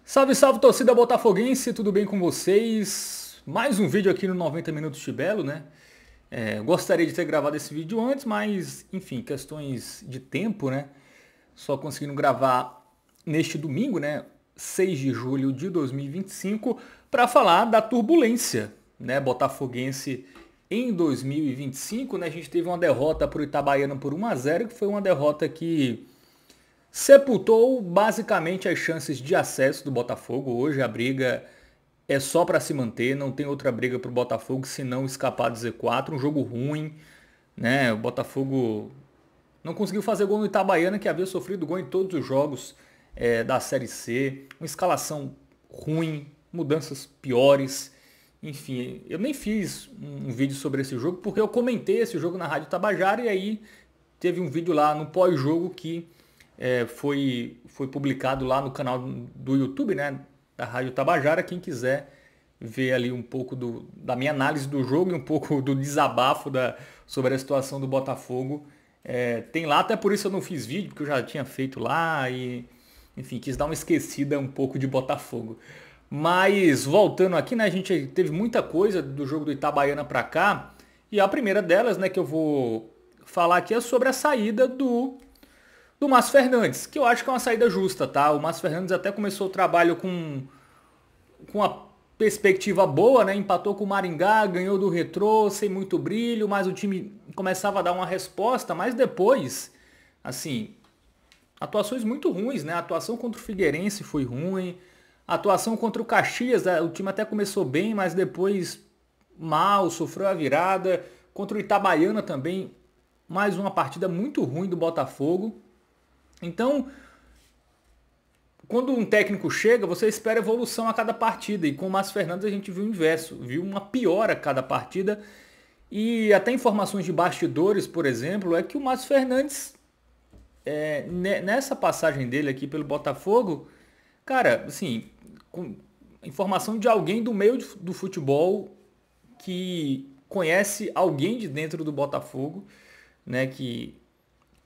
Salve, salve, torcida botafoguense, tudo bem com vocês? Mais um vídeo aqui no 90 Minutos de Belo, né? Gostaria de ter gravado esse vídeo antes, mas, enfim, questões de tempo, né? Só conseguindo gravar neste domingo, né? 6 de julho de 2025, para falar da turbulência, né? Botafoguense em 2025, né? A gente teve uma derrota para o Itabaiana por 1-0, que foi uma derrota que sepultou basicamente as chances de acesso do Botafogo. Hoje a briga é só para se manter, não tem outra briga para o Botafogo se não escapar do Z4. Um jogo ruim, né? O Botafogo não conseguiu fazer gol no Itabaiana, que havia sofrido gol em todos os jogos da Série C. Uma escalação ruim, mudanças piores. Enfim, eu nem fiz um vídeo sobre esse jogo porque eu comentei esse jogo na Rádio Tabajara e aí teve um vídeo lá no pós-jogo que foi publicado lá no canal do YouTube, né, da Rádio Tabajara. Quem quiser ver ali um pouco da minha análise do jogo e um pouco do desabafo sobre a situação do Botafogo, tem lá. Até por isso eu não fiz vídeo, porque eu já tinha feito lá e, enfim, quis dar uma esquecida um pouco de Botafogo. Mas voltando aqui, né, a gente teve muita coisa do jogo do Itabaiana para cá, e a primeira delas, né, que eu vou falar aqui é sobre a saída do Márcio Fernandes, que eu acho que é uma saída justa, tá? O Márcio Fernandes até começou o trabalho com uma perspectiva boa, né? Empatou com o Maringá, ganhou do Retrô, sem muito brilho, mas o time começava a dar uma resposta, mas depois, assim, atuações muito ruins, né? A atuação contra o Figueirense foi ruim, a atuação contra o Caxias, o time até começou bem, mas depois mal, sofreu a virada. Contra o Itabaiana também, mais uma partida muito ruim do Botafogo. Então, quando um técnico chega, você espera evolução a cada partida. E com o Márcio Fernandes a gente viu o inverso, viu uma piora a cada partida. E até informações de bastidores, por exemplo, é que o Márcio Fernandes, nessa passagem dele aqui pelo Botafogo, cara, assim, com informação de alguém do meio do futebol que conhece alguém de dentro do Botafogo, né, que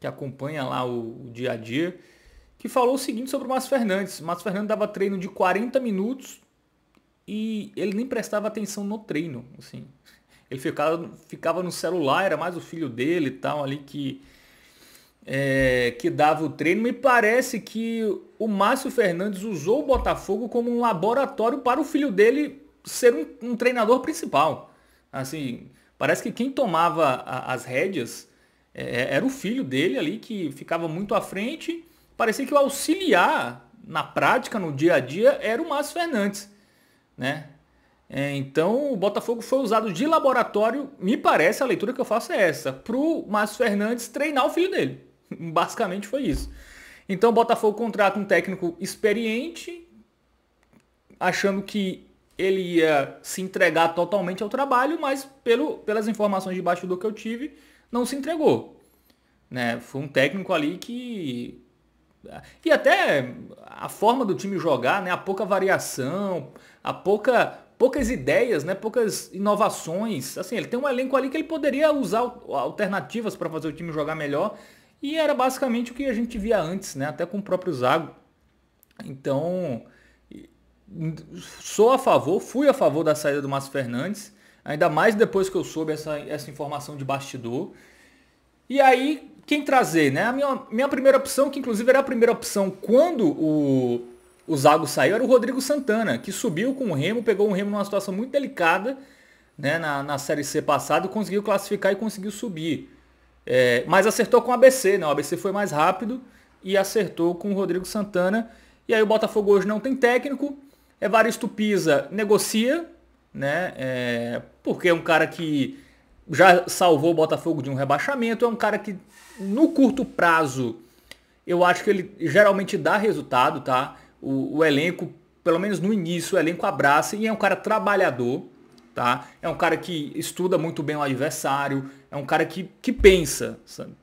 acompanha lá o dia a dia, que falou o seguinte sobre o Márcio Fernandes. O Márcio Fernandes dava treino de 40 minutos e ele nem prestava atenção no treino. Assim. Ele ficava no celular, era mais o filho dele e tal ali que dava o treino. Me parece que o Márcio Fernandes usou o Botafogo como um laboratório para o filho dele ser um treinador principal. Assim, parece que quem tomava as rédeas era o filho dele ali, que ficava muito à frente. Parecia que o auxiliar na prática, no dia a dia, era o Márcio Fernandes, né? Então o Botafogo foi usado de laboratório, me parece, a leitura que eu faço é essa, para o Márcio Fernandes treinar o filho dele. Basicamente foi isso. Então o Botafogo contrata um técnico experiente, achando que ele ia se entregar totalmente ao trabalho, mas pelas informações de bastidor que eu tive, não se entregou, né? Foi um técnico ali que... E até a forma do time jogar, né? A pouca variação, poucas ideias, né? Poucas inovações. Assim, ele tem um elenco ali que ele poderia usar alternativas para fazer o time jogar melhor. E era basicamente o que a gente via antes, né? Até com o próprio Zago. Então, fui a favor da saída do Márcio Fernandes. Ainda mais depois que eu soube essa informação de bastidor. E aí, quem trazer, né? A minha primeira opção, que inclusive era a primeira opção quando o Zago saiu, era o Rodrigo Santana, que subiu com o Remo, pegou o Remo numa situação muito delicada, né, na Série C passada, e conseguiu classificar e conseguiu subir. Mas acertou com o ABC, né? O ABC foi mais rápido e acertou com o Rodrigo Santana. E aí o Botafogo hoje não tem técnico. Evaristo Pisa negocia, né? Porque é um cara que já salvou o Botafogo de um rebaixamento, é um cara que no curto prazo eu acho que ele geralmente dá resultado, tá? O elenco, pelo menos no início, o elenco abraça, e é um cara trabalhador, tá? É um cara que estuda muito bem o adversário, é um cara que pensa,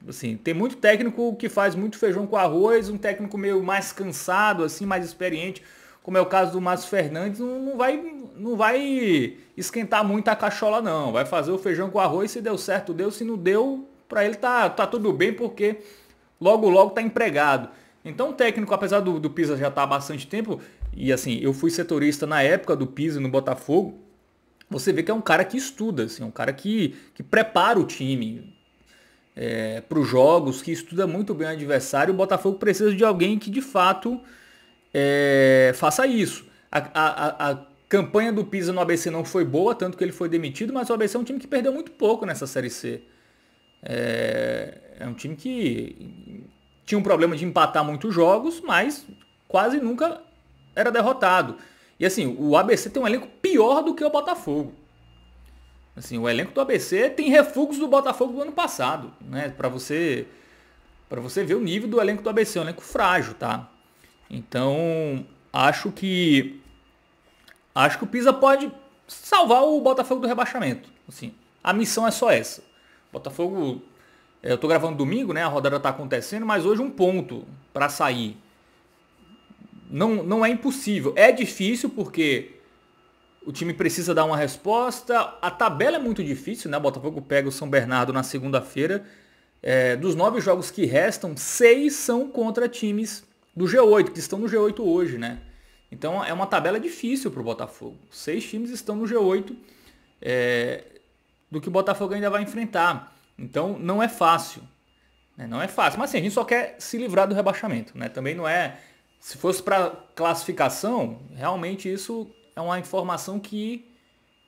assim, tem muito técnico que faz muito feijão com arroz, um técnico meio mais cansado, assim, mais experiente, como é o caso do Márcio Fernandes, não vai esquentar muito a cachola, não. Vai fazer o feijão com arroz, se deu certo, deu. Se não deu, para ele tá tudo bem, porque logo tá empregado. Então o técnico, apesar do Pisa já estar há bastante tempo, e assim, eu fui setorista na época do Pizzi no Botafogo, você vê que é um cara que estuda, assim, um cara que prepara o time para os jogos, que estuda muito bem o adversário. O Botafogo precisa de alguém que de fato faça isso. A campanha do Pizzi no ABC não foi boa, tanto que ele foi demitido, mas o ABC é um time que perdeu muito pouco nessa Série C. É um time que tinha um problema de empatar muitos jogos, mas quase nunca era derrotado. E assim, o ABC tem um elenco pior do que o Botafogo. Assim, o elenco do ABC tem refugos do Botafogo do ano passado, né? Para você ver o nível do elenco do ABC, é um elenco frágil, tá? Então, acho que o Pizza pode salvar o Botafogo do rebaixamento. Assim, a missão é só essa. Botafogo, eu tô gravando domingo, né? A rodada tá acontecendo, mas hoje um ponto para sair. Não é impossível. É difícil porque o time precisa dar uma resposta. A tabela é muito difícil, né? O Botafogo pega o São Bernardo na segunda-feira. Dos 9 jogos que restam, 6 são contra times do G8, que estão no G8 hoje, né? Então é uma tabela difícil para o Botafogo. 6 times estão no G8 do que o Botafogo ainda vai enfrentar. Então não é fácil. Né? Não é fácil. Mas assim, a gente só quer se livrar do rebaixamento. Né? Também não é... Se fosse para classificação, realmente isso é uma informação que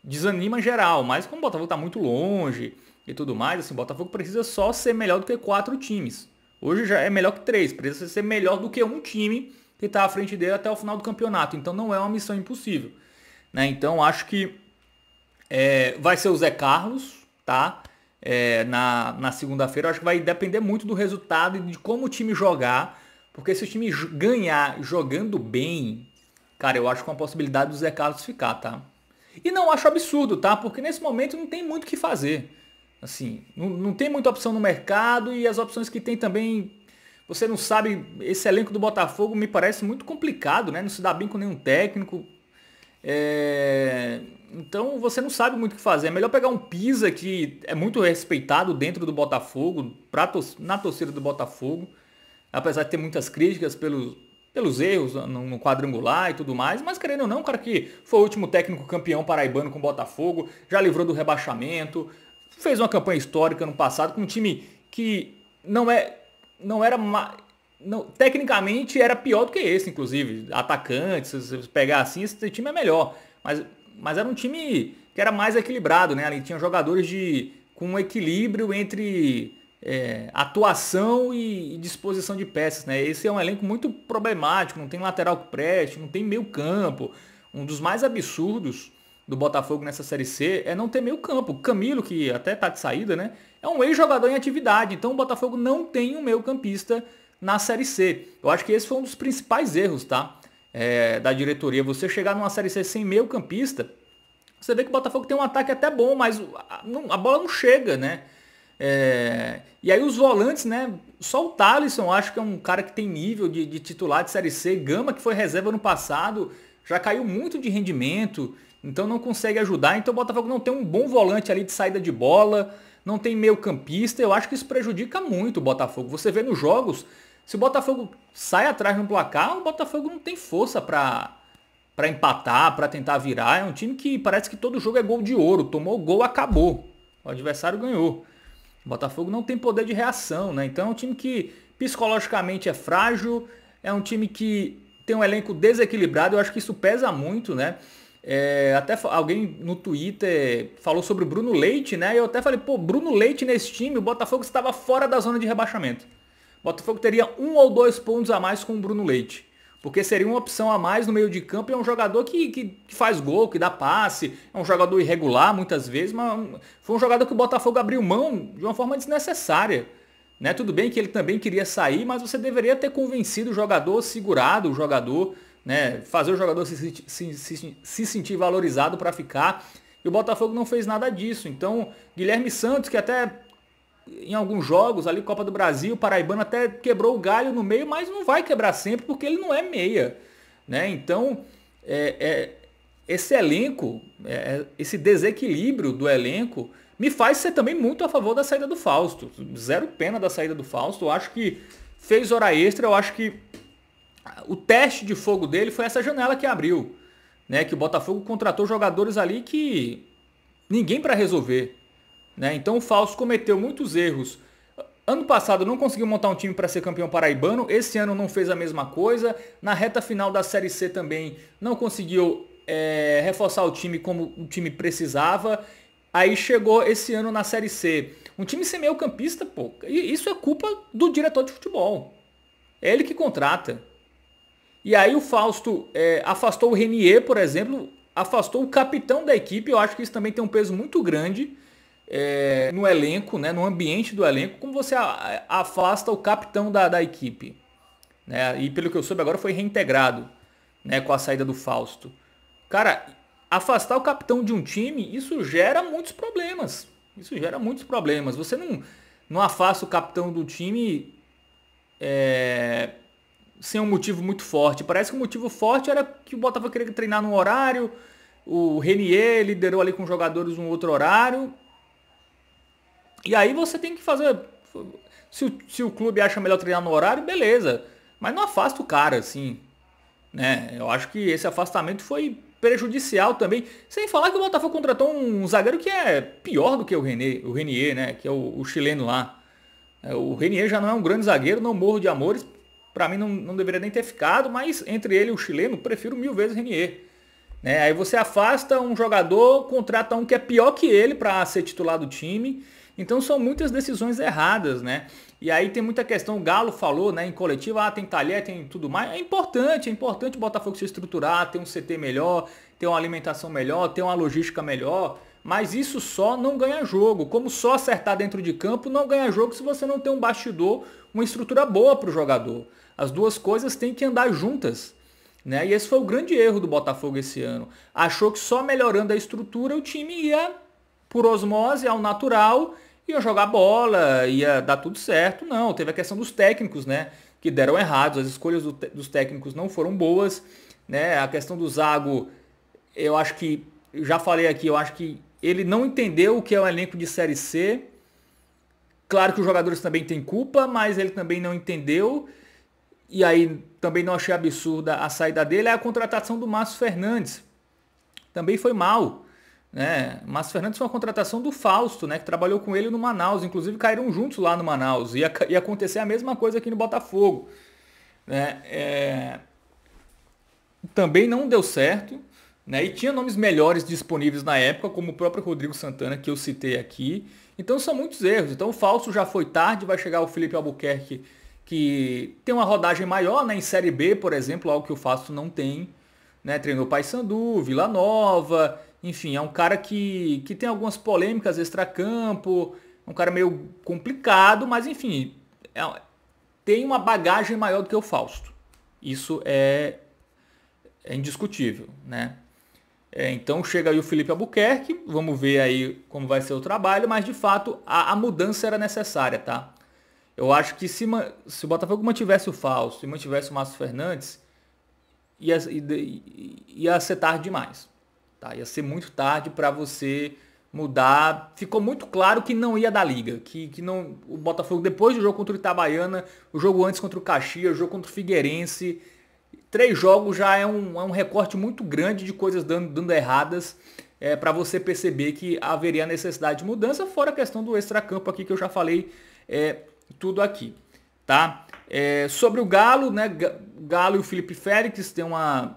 desanima geral. Mas como o Botafogo está muito longe e tudo mais, assim, o Botafogo precisa só ser melhor do que 4 times. Hoje já é melhor que 3. Precisa ser melhor do que um time que está à frente dele até o final do campeonato. Então não é uma missão impossível. Né? Então acho que vai ser o Zé Carlos, tá? Na segunda-feira. Acho que vai depender muito do resultado e de como o time jogar. Porque se o time ganhar jogando bem, cara, eu acho que é uma possibilidade do Zé Carlos ficar, tá? E não acho absurdo, tá? Porque nesse momento não tem muito o que fazer. Assim, não tem muita opção no mercado e as opções que tem também, você não sabe, esse elenco do Botafogo me parece muito complicado, né? Não se dá bem com nenhum técnico. Então você não sabe muito o que fazer. É melhor pegar um Pizza que é muito respeitado dentro do Botafogo, na torcida do Botafogo. Apesar de ter muitas críticas pelos erros no quadrangular e tudo mais, mas querendo ou não, o cara que foi o último técnico campeão paraibano com o Botafogo, já livrou do rebaixamento, fez uma campanha histórica no passado com um time que tecnicamente era pior do que esse, inclusive. Atacantes, se você pegar assim, esse time é melhor. Mas era um time que era mais equilibrado, né? Ali tinha jogadores com um equilíbrio entre atuação e disposição de peças, né? Esse é um elenco muito problemático, não tem lateral que preste, não tem meio campo. Um dos mais absurdos do Botafogo nessa Série C é não ter meio campo. O Camilo, que até tá de saída, né? É um ex-jogador em atividade, então o Botafogo não tem um meio campista na Série C. Eu acho que esse foi um dos principais erros, tá? Da diretoria. Você chegar numa Série C sem meio campista, você vê que o Botafogo tem um ataque até bom, mas a bola não chega, né? E aí os volantes, né? Só o Thalisson, acho que é um cara que tem nível de titular de Série C. Gama, que foi reserva no passado, já caiu muito de rendimento, então não consegue ajudar. Então o Botafogo não tem um bom volante ali de saída de bola, não tem meio campista. Eu acho que isso prejudica muito o Botafogo. Você vê nos jogos, se o Botafogo sai atrás no placar, o Botafogo não tem força para empatar, para tentar virar. É um time que parece que todo jogo é gol de ouro. Tomou o gol, acabou. O adversário ganhou. O Botafogo não tem poder de reação, né? Então é um time que psicologicamente é frágil, é um time que tem um elenco desequilibrado, eu acho que isso pesa muito, né? Até alguém no Twitter falou sobre o Bruno Leite, né? Eu até falei, Bruno Leite nesse time, o Botafogo estava fora da zona de rebaixamento. O Botafogo teria 1 ou 2 pontos a mais com o Bruno Leite. Porque seria uma opção a mais no meio de campo e é um jogador que faz gol, que dá passe, é um jogador irregular muitas vezes, mas foi um jogador que o Botafogo abriu mão de uma forma desnecessária. Né? Tudo bem que ele também queria sair, mas você deveria ter convencido o jogador, segurado o jogador, né? Fazer o jogador se sentir valorizado para ficar. E o Botafogo não fez nada disso. Então, Guilherme Santos, que até em alguns jogos, ali Copa do Brasil, Paraibano até quebrou o galho no meio, mas não vai quebrar sempre porque ele não é meia, né? Então, esse elenco, esse desequilíbrio do elenco me faz ser também muito a favor da saída do Fausto. Zero pena da saída do Fausto. Eu acho que fez hora extra, eu acho que o teste de fogo dele foi essa janela que abriu, né? Que o Botafogo contratou jogadores ali que ninguém para resolver, né? Então o Fausto cometeu muitos erros. Ano passado não conseguiu montar um time para ser campeão paraibano, esse ano não fez a mesma coisa. Na reta final da Série C também não conseguiu reforçar o time como o time precisava. Aí chegou esse ano na Série C. Um time sem meio campista, pô, e isso é culpa do diretor de futebol. É ele que contrata. E aí o Fausto afastou o Renier, por exemplo, afastou o capitão da equipe. Eu acho que isso também tem um peso muito grande no elenco, né, no ambiente do elenco, como você afasta o capitão da equipe. Né? E pelo que eu soube agora foi reintegrado, né, com a saída do Fausto. Cara, afastar o capitão de um time, isso gera muitos problemas. Isso gera muitos problemas. Você não afasta o capitão do time sem um motivo muito forte. Parece que o motivo forte era que o Botafogo queria treinar num horário, o Renier liderou ali com os jogadores um outro horário. E aí você tem que fazer... Se o clube acha melhor treinar no horário, beleza. Mas não afasta o cara, assim. Né? Eu acho que esse afastamento foi prejudicial também. Sem falar que o Botafogo contratou um zagueiro que é pior do que o Renier, né? Que é o chileno lá. O Renier já não é um grande zagueiro, não morro de amores. Para mim não deveria nem ter ficado, mas entre ele e o chileno, prefiro 1000 vezes o Renier. Né? Aí você afasta um jogador, contrata um que é pior que ele para ser titular do time. Então são muitas decisões erradas, né? E aí tem muita questão, o Galo falou, né, em coletiva, tem talher, tem tudo mais. É importante o Botafogo se estruturar, ter um CT melhor, ter uma alimentação melhor, ter uma logística melhor. Mas isso só não ganha jogo. Como só acertar dentro de campo não ganha jogo se você não tem um bastidor, uma estrutura boa para o jogador. As duas coisas têm que andar juntas. Né? E esse foi o grande erro do Botafogo esse ano. Achou que só melhorando a estrutura o time ia, por osmose, ao natural, ia jogar bola, ia dar tudo certo. Não, teve a questão dos técnicos, né? Que deram errados, as escolhas dos técnicos não foram boas. Né? A questão do Zago, eu acho que, já falei aqui, eu acho que ele não entendeu o que é o elenco de Série C. Claro que os jogadores também têm culpa, mas ele também não entendeu. E aí também não achei absurda a saída dele. É a contratação do Márcio Fernandes. Também foi mal. Né? Márcio Fernandes foi uma contratação do Fausto, né? Que trabalhou com ele no Manaus. Inclusive caíram juntos lá no Manaus. Ia acontecer a mesma coisa aqui no Botafogo. Né? Também não deu certo. Né? E tinha nomes melhores disponíveis na época, como o próprio Rodrigo Santana, que eu citei aqui. Então são muitos erros. Então o Fausto já foi tarde, vai chegar o Felipe Albuquerque, que tem uma rodagem maior, né? Em Série B, por exemplo, algo que o Fausto não tem. Né? Treinou Paysandu, Vila Nova, enfim, é um cara que tem algumas polêmicas extracampo, é um cara meio complicado, mas enfim, tem uma bagagem maior do que o Fausto. Isso é indiscutível, né? Então chega aí o Felipe Albuquerque, vamos ver aí como vai ser o trabalho, mas de fato a mudança era necessária, tá? Eu acho que se o Botafogo mantivesse o Fausto e mantivesse o Márcio Fernandes, ia ser tarde demais. Tá? Ia ser muito tarde para você mudar. Ficou muito claro que não ia dar liga. Que não, o Botafogo, depois do jogo contra o Itabaiana, o jogo antes contra o Caxias, o jogo contra o Figueirense, 3 jogos já é um recorte muito grande de coisas dando erradas. Para você perceber que haveria necessidade de mudança, fora a questão do extracampo aqui que eu já falei tudo aqui. Tá? Sobre o Galo, né? Galo e o Felipe Félix tem uma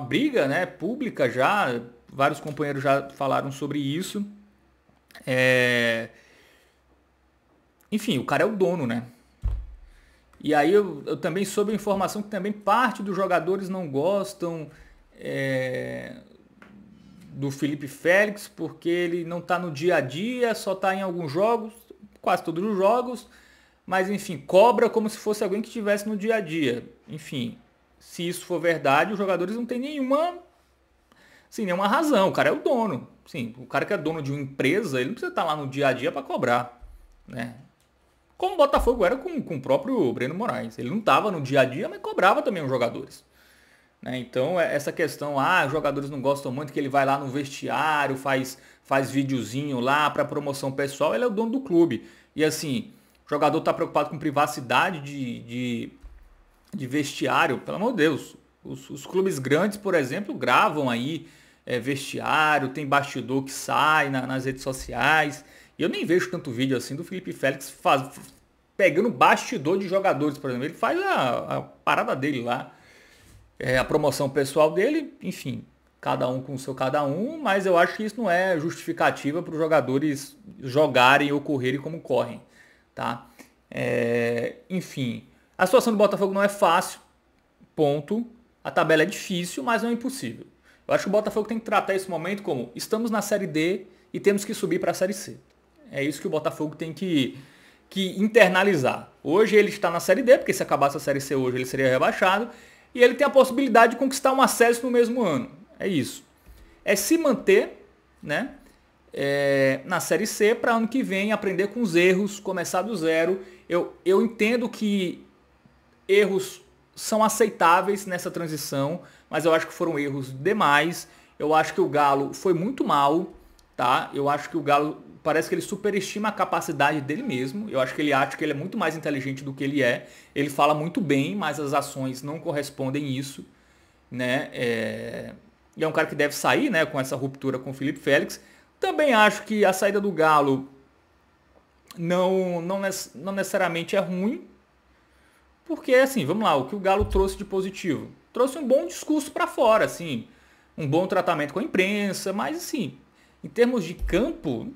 briga, né, pública já, vários companheiros já falaram sobre isso. Enfim, o cara é o dono, né? E aí eu também soube a informação que também parte dos jogadores não gostam do Felipe Félix, porque ele não está no dia a dia, só está em alguns jogos, quase todos os jogos, mas enfim, cobra como se fosse alguém que estivesse no dia a dia. Enfim, se isso for verdade, os jogadores não têm nenhuma razão. O cara é o dono. Sim, o cara que é dono de uma empresa, ele não precisa estar lá no dia a dia para cobrar. Né? Como o Botafogo era com o próprio Breno Moraes. Ele não estava no dia a dia, mas cobrava também os jogadores. Né? Então, essa questão, os jogadores não gostam muito, que ele vai lá no vestiário, faz videozinho lá para promoção pessoal, ele é o dono do clube. E assim, o jogador está preocupado com privacidade de vestiário, pelo amor de Deus. Os clubes grandes, por exemplo, gravam aí vestiário, tem bastidor que sai nas redes sociais. E eu nem vejo tanto vídeo assim do Felipe Félix pegando bastidor de jogadores, por exemplo. Ele faz a parada dele lá, a promoção pessoal dele, enfim, cada um com o seu cada um, mas eu acho que isso não é justificativa para os jogadores jogarem ou correrem como correm, tá? Enfim, a situação do Botafogo não é fácil, ponto. A tabela é difícil, mas não é impossível. Eu acho que o Botafogo tem que tratar esse momento como estamos na Série D e temos que subir para a Série C. É isso que o Botafogo tem que internalizar. Hoje ele está na Série D, porque se acabasse a Série C hoje ele seria rebaixado, e ele tem a possibilidade de conquistar um acesso no mesmo ano. É isso. É se manter, né, na Série C para ano que vem aprender com os erros, começar do zero. Eu entendo que erros são aceitáveis nessa transição, mas eu acho que foram erros demais. Eu acho que o Galo foi muito mal, tá? Eu acho que o Galo parece que ele superestima a capacidade dele mesmo. Eu acho que ele acha que ele é muito mais inteligente do que ele é. Ele fala muito bem, mas as ações não correspondem a isso, né? E é um cara que deve sair, né, com essa ruptura com o Felipe Félix. Também acho que a saída do Galo não necessariamente é ruim, porque, assim, vamos lá, o que o Galo trouxe de positivo? Trouxe um bom discurso para fora, assim, um bom tratamento com a imprensa, mas, assim, em termos de campo,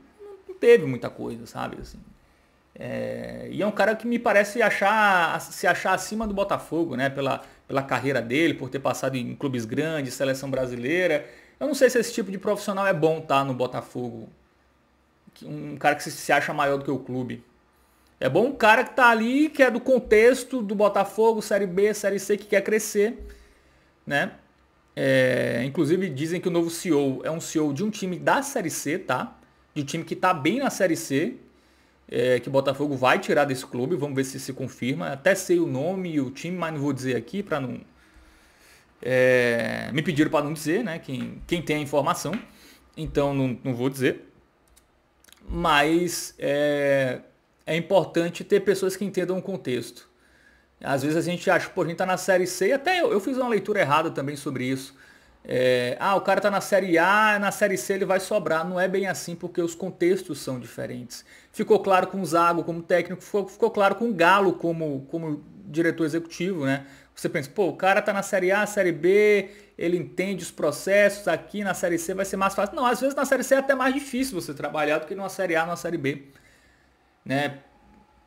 não teve muita coisa, sabe? Assim, e é um cara que me parece se achar acima do Botafogo, né? Pela carreira dele, por ter passado em clubes grandes, seleção brasileira. Eu não sei se esse tipo de profissional é bom, tá, no Botafogo. Um cara que se acha maior do que o clube. É bom um cara que tá ali, que é do contexto do Botafogo, Série B, Série C, que quer crescer, né? Inclusive dizem que o novo CEO é um CEO de um time da Série C, tá? De um time que tá bem na Série C, que o Botafogo vai tirar desse clube, vamos ver se se confirma. Até sei o nome e o time, mas não vou dizer aqui para não... me pediram para não dizer, né? Quem tem a informação, então não vou dizer. Mas é importante ter pessoas que entendam o contexto. Às vezes a gente acha, pô, a gente tá na Série C, e até eu fiz uma leitura errada também sobre isso. O cara tá na Série A, na Série C ele vai sobrar. Não é bem assim, porque os contextos são diferentes. Ficou claro com o Zago como técnico, ficou claro com o Galo como diretor executivo, né? Você pensa, pô, o cara tá na Série A, Série B, ele entende os processos, aqui na Série C vai ser mais fácil. Não, às vezes na Série C é até mais difícil você trabalhar do que numa Série A, numa Série B, né?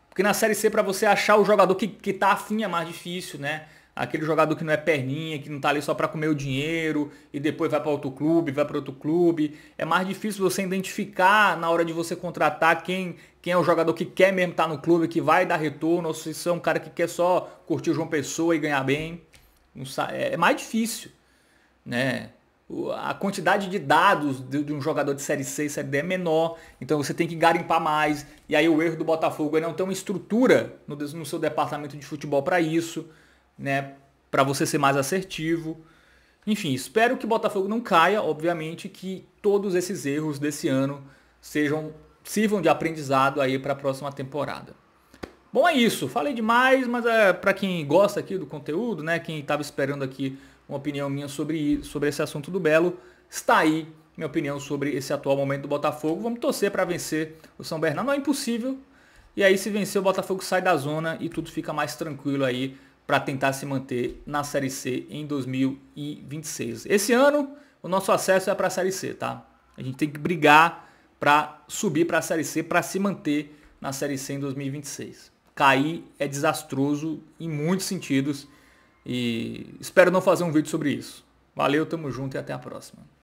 Porque na Série C, para você achar o jogador que tá afim é mais difícil, né? Aquele jogador que não é perninha, que não tá ali só para comer o dinheiro e depois vai para outro clube, vai para outro clube. É mais difícil você identificar na hora de você contratar quem é o jogador que quer mesmo estar no clube, que vai dar retorno, ou se é um cara que quer só curtir o João Pessoa e ganhar bem. É mais difícil, né? A quantidade de dados de um jogador de Série C e Série D é menor, então você tem que garimpar mais. E aí o erro do Botafogo é não ter uma estrutura no seu departamento de futebol para isso, né? Para você ser mais assertivo. Enfim, espero que o Botafogo não caia, obviamente que todos esses erros desse ano sirvam de aprendizado aí para a próxima temporada. Bom, é isso. Falei demais, mas para quem gosta aqui do conteúdo, né? Quem estava esperando aqui uma opinião minha sobre esse assunto do Belo, está aí minha opinião sobre esse atual momento do Botafogo. Vamos torcer para vencer o São Bernardo. Não é impossível. E aí, se vencer, o Botafogo sai da zona e tudo fica mais tranquilo aí para tentar se manter na Série C em 2026. Esse ano, o nosso acesso é para a Série C, tá? A gente tem que brigar para subir para a Série C, para se manter na Série C em 2026. Cair é desastroso em muitos sentidos e espero não fazer um vídeo sobre isso. Valeu, tamo junto e até a próxima.